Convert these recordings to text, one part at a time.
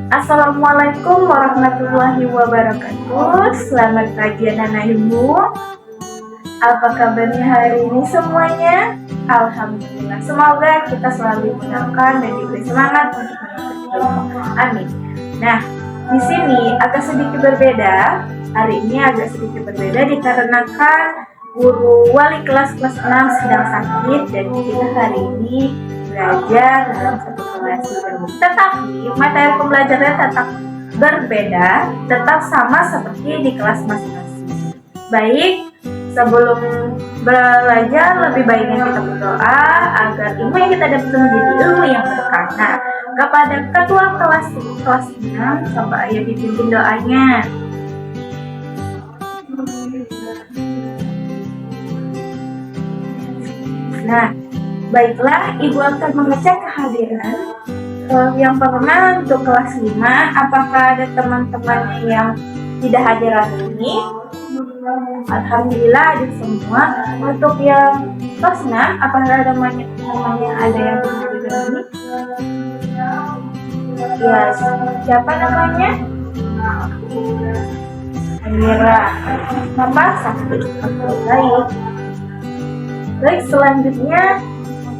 Assalamualaikum warahmatullahi wabarakatuh. Selamat pagi anak-anak ibu. Apa kabarnya hari ini semuanya? Alhamdulillah. Semoga kita selalu menyenangkan dan diberi semangat untuk menuntut ilmu. Amin. Nah, di sini agak sedikit berbeda. Hari ini agak sedikit berbeda dikarenakan guru wali kelas 6 sedang sakit dan kita hari ini belajar dalam satu kelas baru. Tetapi materi pembelajarannya tetap berbeda, tetap sama seperti di kelas masing-masing. Baik, sebelum belajar lebih baiknya kita berdoa agar ilmu yang kita dapat menjadi ilmu yang berkah. Nah, kepada ketua kelas 6 coba ayo dipimpin doanya. Nah, baiklah, Ibu akan mengecek kehadiran. Yang pertama untuk kelas 5, apakah ada teman-teman yang tidak hadir hari ini? Alhamdulillah ada semua. Untuk yang kelas 6, apakah ada teman-teman yang ada yang tidak hadir hari ini? Ya, siapa namanya? Amira. Nama Sakti. Baik. Baik, selanjutnya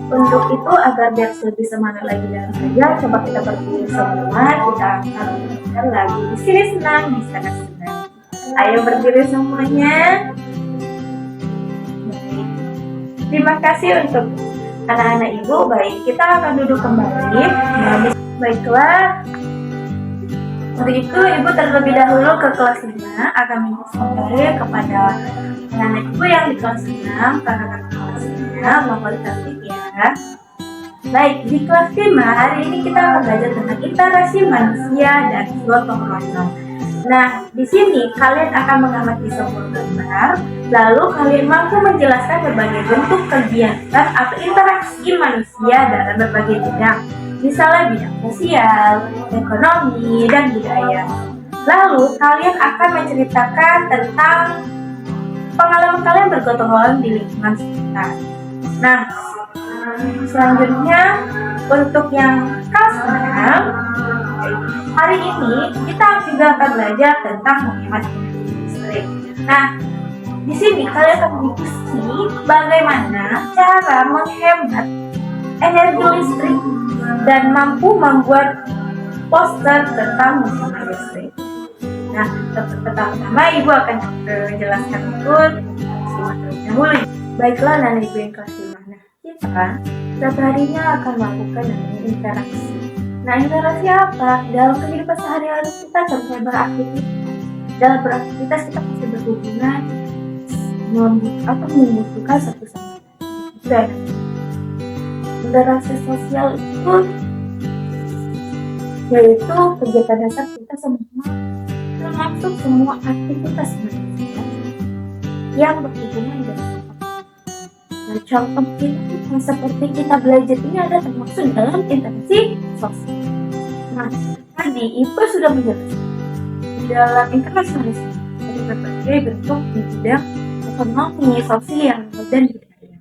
untuk itu agar biar lebih semangat lagi dalam belajar, coba kita berdiri semua, kita akan belajar lagi. Di sini senang, di sana senang. Ayo berdiri semuanya. Baik. Terima kasih untuk anak-anak ibu. Baik, kita akan duduk kembali. Baiklah. Untuk itu ibu terlebih dahulu ke kelas 5 akan menyampaikan kepada anak-anak ibu yang di kelas 6 karena kelasnya mohon tertib ya. Baik, di kelas 5 hari ini kita akan belajar tentang interaksi manusia dan visual pemahaman. Nah, di sini kalian akan mengamati sebuah gambar, lalu kalian mampu menjelaskan berbagai bentuk kegiatan atau interaksi manusia dalam berbagai bidang, misalnya bidang sosial, ekonomi, dan budaya. Lalu kalian akan menceritakan tentang pengalaman kalian bergotong royong di lingkungan sekitar. Nah, selanjutnya untuk yang kelas 6, hari ini kita juga akan belajar tentang menghemat energi listrik. Nah, di sini kalian akan diskusi bagaimana cara menghemat energi listrik dan mampu membuat poster tentang menghemat listrik. Nah, pertama ibu akan menjelaskan itu terlebih dahulu. Baiklah anak ibu yang kelas 5. Nah, kita setiap harinya akan melakukan namanya interaksi. Nah, interaksi apa? Dalam kehidupan sehari-hari kita contohnya beraktivitas. Dalam beraktivitas kita pasti berhubungan atau membutuhkan satu sama lain. Dan interaksi sosial itu yaitu kegiatan dasar kita semua, termasuk semua aktivitas manusia yang berhubungan dengan. Nah, contoh kita seperti kita belajar ini ada termasuk dalam interaksi sosial. Nah, tadi Ibu sudah menjelaskan di dalam interaksi manusia ada berbagai bentuk di bidang ekonomi, sosial, dan budaya.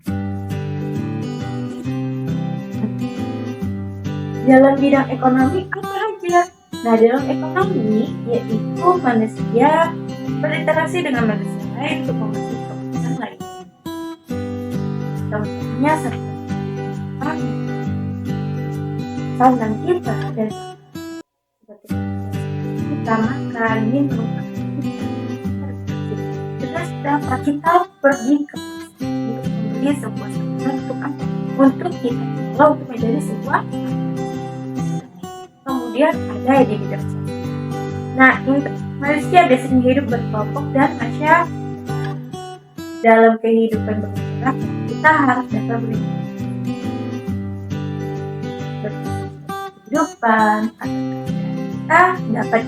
Dalam bidang ekonomi apa aja? Nah, dalam ekonomi yaitu manusia berinteraksi dengan manusia lain untuk menghasilkan keuntungan lainnya. Contohnya seperti sandang kita dan seperti kita makan, minum, terus dapat kita pergi ke untuk membeli sebuah sandang untuk kita kalau untuk menjadi sebuah. Kemudian ada yang di bidang sosial. Nah, manusia biasanya hidup berkelompok dan masyarakat. Dalam kehidupan bermasyarakat kita harus dapat kehidupan atau kita dapat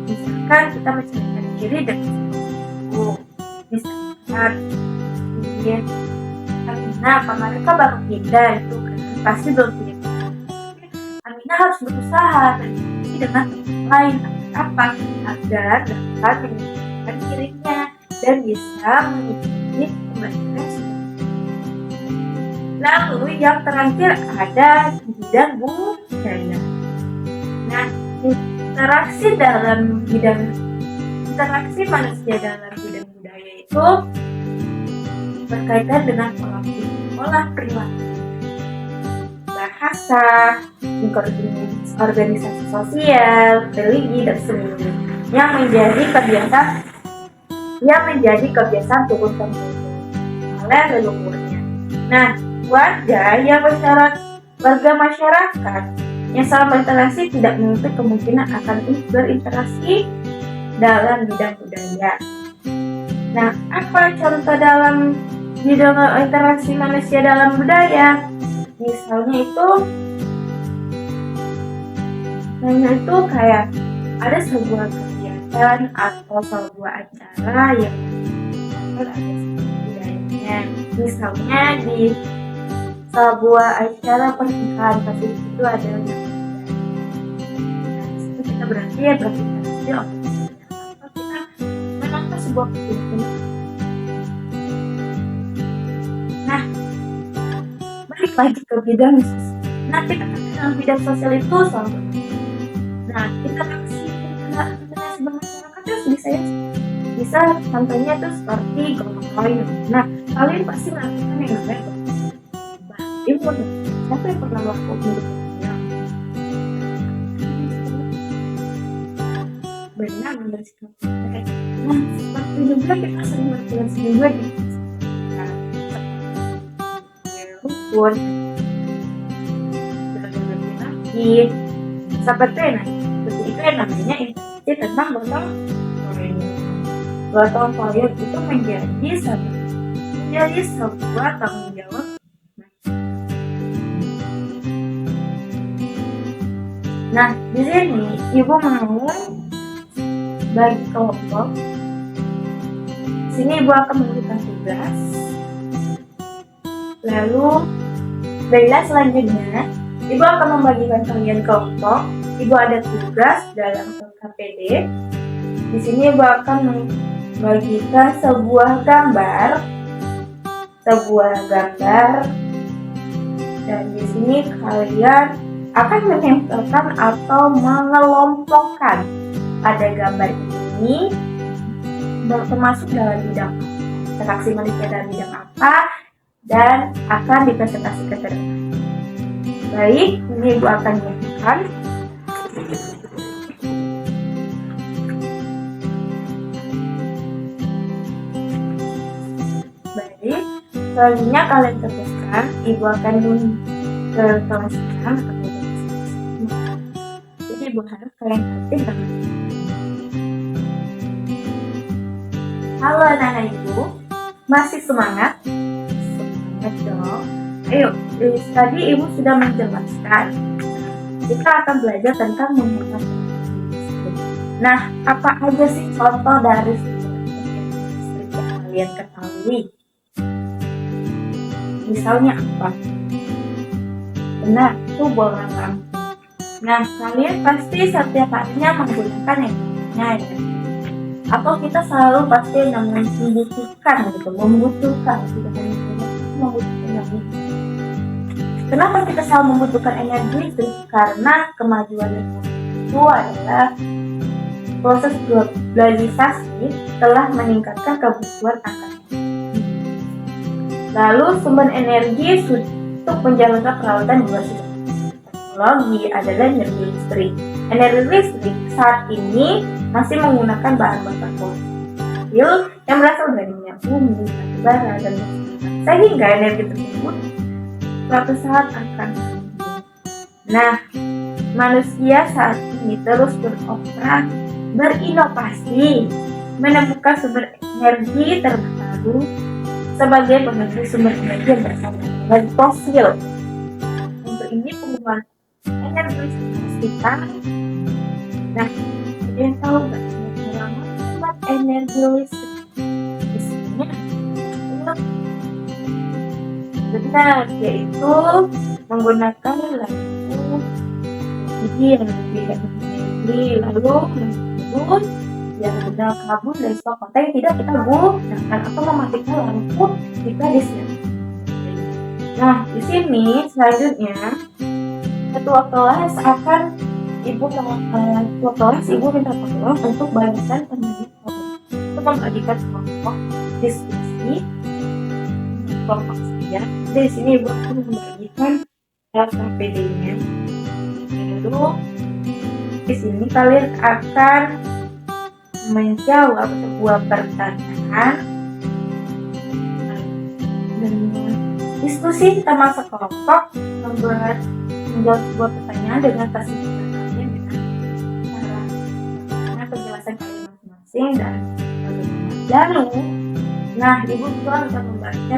misalkan kita menceritakan diri dengan misalkan karena mereka baru pindah itu kan pasti belum punya. Amina harus berusaha berdiskusi dengan teman lain apa agar dapat meningkatkan dirinya dan bisa mengikuti pembelajaran. Lalu yang terakhir ada di bidang budaya. Nah, Interaksi manusia dalam bidang budaya itu berkaitan dengan pola perilaku, bahasa, organisasi sosial, religi, dan seni yang menjadi kebiasaan turun-temurun oleh leluhurnya. Nah, warga masyarakat yang saling berinteraksi tidak menutup kemungkinan akan berinteraksi dalam bidang budaya. Nah, apa contoh dalam bidang interaksi manusia dalam budaya? Misalnya itu kayak ada sebuah kegiatan atau sebuah acara yang ada budayanya. Misalnya di sebuah acara pernikahan, pasti itu ada kita berarti berinteraksi atau kita menonton sebuah kegiatan. Nah, balik lagi ke bidang sosial. Nanti dalam bidang sosial itu selalu. Nah, interaksi bermasyarakat itu bisa contohnya itu seperti gotong royong. Nah, kalian pasti melakukan yang namanya imun. Siapa yang pernah melakukan gotong royong? Benar membersihkan. Nah, seperti juga kita sering melakukan juga gitu. Rukun lagi seperti itu yang namanya interaksi tentang gotong royong itu menjadi sebuah tanggung jawab. Nah, di sini ibu mau bagi kelompok. Sini ibu akan memberikan tugas. Lalu baiklah, selanjutnya ibu akan membagikan kalian kelompok. Ibu ada tugas dalam KPD. Di sini ibu akan membagikan sebuah gambar, dan di sini kalian akan menempelkan atau mengelompokkan pada gambar ini termasuk dalam bidang interaksi manusia dalam bidang apa, dan akan dipresentasikan ke depan. Baik, ini ibu akan menyampaikan. Baik, selanjutnya kalian teruskan. Ibu akan ke kelas 6 atau jadi ibu harap kalian aktif. Halo anak-anak ibu, masih semangat? Dong. Ayo, tadi ibu sudah menjelaskan. Kita akan belajar tentang menghemat listrik. Nah, apa aja sih contoh dari listrik yang kalian ketahui? Misalnya apa? Benar, itu bola lampu. Nah, kalian pasti setiap harinya menggunakan yang namanya ya. Atau kita selalu pasti membutuhkan energi. Kenapa kita selalu membutuhkan energi listrik? Karena kemajuan itu adalah proses globalisasi telah meningkatkan kebutuhan akan energi. Lalu sumber energi untuk menjalankan perawatan berbasis teknologi adalah energi listrik. Energi listrik saat ini masih menggunakan bahan bakar fosil yang berasal dari minyak bumi, batu bara, dan sehingga energi tersebut suatu saat akan habis. Nah, manusia saat ini terus berinovasi, menemukan sumber energi terbaru sebagai pengganti sumber energi yang berasal dari fosil. Untuk ini penggunaan energi kita. Nah, ada yang tahu nggak cara menghemat energi listrik? Benar, yaitu menggunakan lampu yang lebih energi, lalu menurut yang benar kabur dari stok kontak yang tidak kita gunakan atau mematikan lampu jika disediakan. Nah, di sini selanjutnya ketua kelas akan ibu kelas ibu minta tolong untuk bagikan kelompok diskusi kelompok saya. Di sini ibu akan membagikan KPD-nya. Lalu di sini kalian akan menjawab sebuah pertanyaan dan diskusi tema sekelompok, menjawab sebuah pertanyaan dengan kesibukan kalian dengan cara penjelasan kalian masing-masing dan lalu ibu juga akan membaca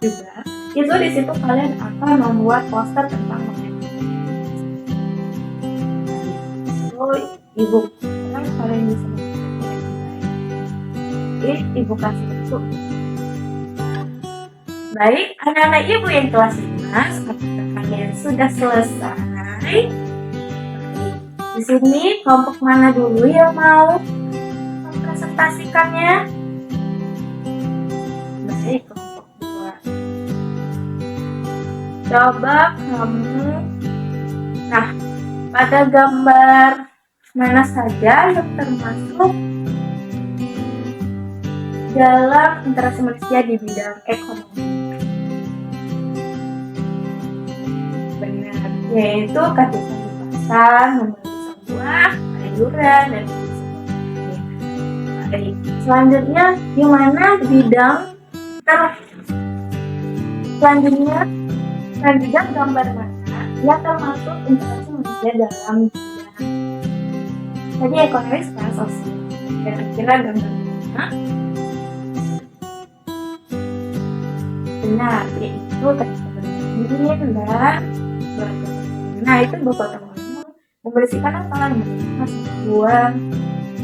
juga itu di situ kalian akan membuat poster tentang ibu kan kalian bisa ibu kasih itu. Baik, anak-anak ibu yang kelas 5, apakah kalian sudah selesai? Baik, di sini kelompok mana dulu yang mau mempresentasikannya? Baik, kelompok 2. Coba kamu, pada gambar mana saja yang termasuk dalam interaksi manusia di bidang ekonomi? Benar, yaitu ketika di pasar membeli sebuah sayuran dan sebagainya. Selanjutnya, gimana bidang selanjutnya gambar mana yang termasuk interaksi manusia dalam bidang tadi ekonomi sekarang sosial. Kira-kira gambar mana? Benar, yaitu ketika bermain dan bergotong. Itu bergotong royong membersihkan apa? Membersihkan sebuah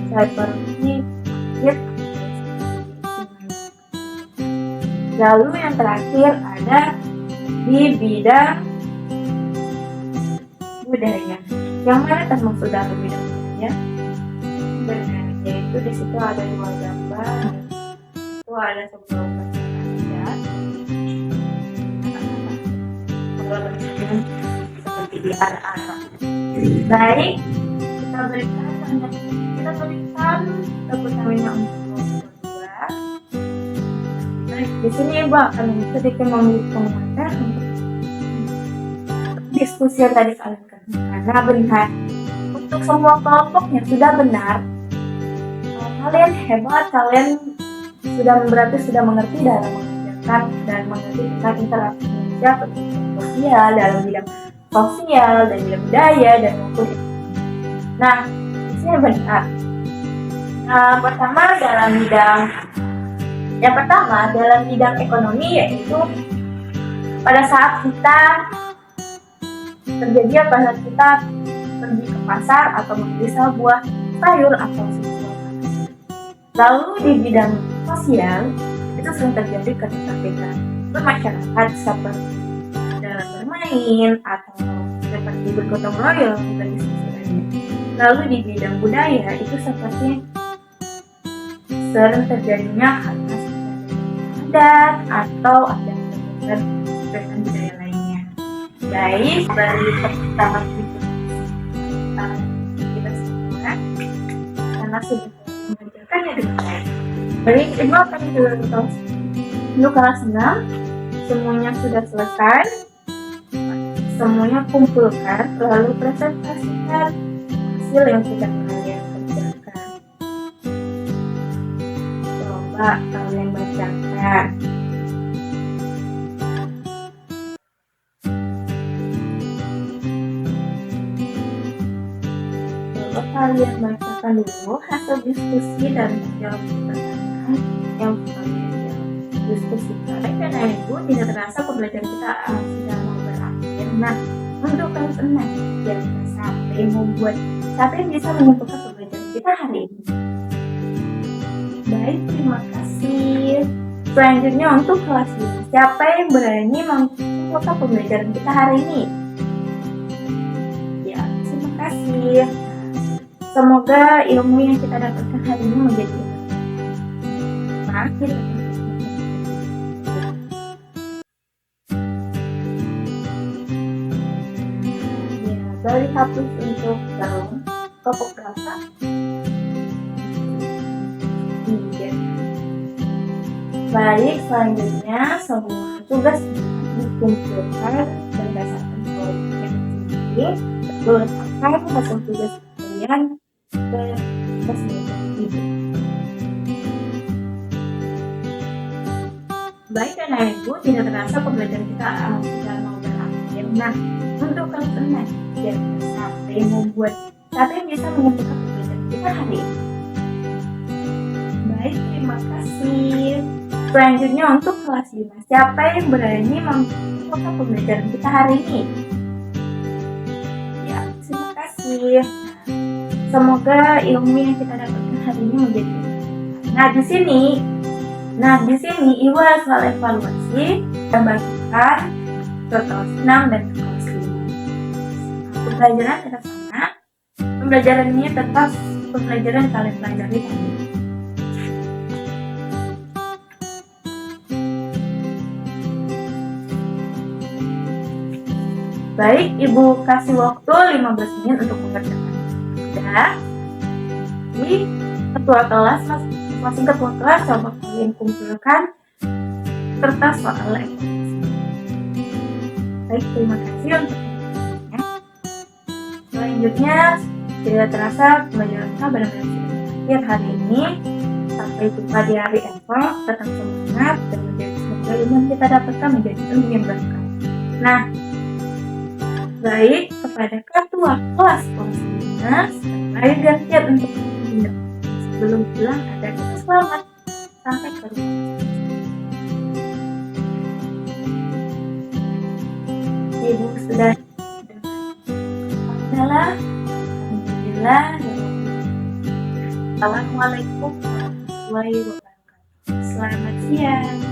seperti lalu yang terakhir ada di bidang budaya. Yang mana termasuk dalam bidang budaya? Benar, yaitu di situ ada 2 gambar. Itu ada sebuah seperti di arah-arah. Baik, kita berikan tepuk tangannya untuk kelompok 2. Baik, di sini ibu akan sedikit memberi pengantar untuk diskusi yang tadi kalian kerjakan. Benar, untuk semua kelompok yang sudah benar, kalian hebat, kalian berarti sudah mengerti dalam mengerjakan dan mengerti tentang interaksi manusia sosial dalam bidang sosial dan bidang budaya dan maupun ini benar. Yang pertama dalam bidang ekonomi, yaitu pada saat kita kita pergi ke pasar atau membeli sebuah sayur atau sebuah. Lalu di bidang sosial itu sering terjadi ketika kita bermasyarakat seperti dalam bermain atau seperti bergotong royong dan diskusinya. Lalu di bidang budaya itu seperti sering terjadinya karena adat atau ada kegiatan budaya lainnya. Baik, dari pertama kita semua karena sudah mengajarkannya dengan baik. Baik, ibu akan dilakukan untuk kelas 6 semuanya sudah selesai, semuanya kumpulkan lalu presentasikan hasil yang sudah kalian kerjakan. Coba kalian bacakan. Coba kalian bacakan dulu hasil diskusi dan menjawab pertanyaan yang kalian diskusikan. Dan ibu tidak terasa pembelajaran kita sudah mau berakhir. Untuk kelas 6 yang sampai bisa menentukan pembelajaran kita hari ini. Baik, terima kasih. Selanjutnya untuk kelas 5, siapa yang berani menentukan pembelajaran kita hari ini? Ya, terima kasih. Semoga ilmu yang kita dapatkan hari ini menjadi bermanfaat. kembali hapus untuk daun kelompok berapa? Iya. Baik, selanjutnya semua tugas dikumpulkan berdasarkan kelompok yang tinggi. Letakkan hasil tugas kalian ke meja ibu. Baik anak ibu, tidak terasa pembelajaran kita sudah mau berakhir. Nah, untuk kalian biar sampai membuat siapa yang bisa menentukan pembelajaran kita hari ini. Baik, terima kasih. Selanjutnya untuk kelas 5, siapa yang berani menentukan pembelajaran kita hari ini? Ya, terima kasih. Semoga ilmu yang kita dapatkan hari ini menjadi. Nah di sini Ibu harus evaluasi dan bagikan ke kelas 6 dan ke kelas 5. Pembelajaran tetap sama. Pembelajaran ini tetap pembelajaran kalian pelajari tadi. Baik, Ibu kasih waktu 15 menit untuk mengerjakan. Sudah. Jadi ketua kelas, masing ketua kelas coba kalian kumpulkan kertas soal evaluasi. Baik, terima kasih untuk perhatiannya. Selanjutnya, tidak terasa pembelajaran kita benar-benar sudah berakhir hari ini. Sampai jumpa di hari esok. Tetap semangat dan menjadi semoga ilmu yang kita dapatkan menjadi ilmu yang berkah. Nah, baik, kepada ketua kelas 5, saya gantian untuk bertindak. Sebelum pulang ada kita selamat sampai ke rumah. Ibu sudah Alhamdulillah. Assalamualaikum warahmatullahi wabarakatuh. Selamat siang.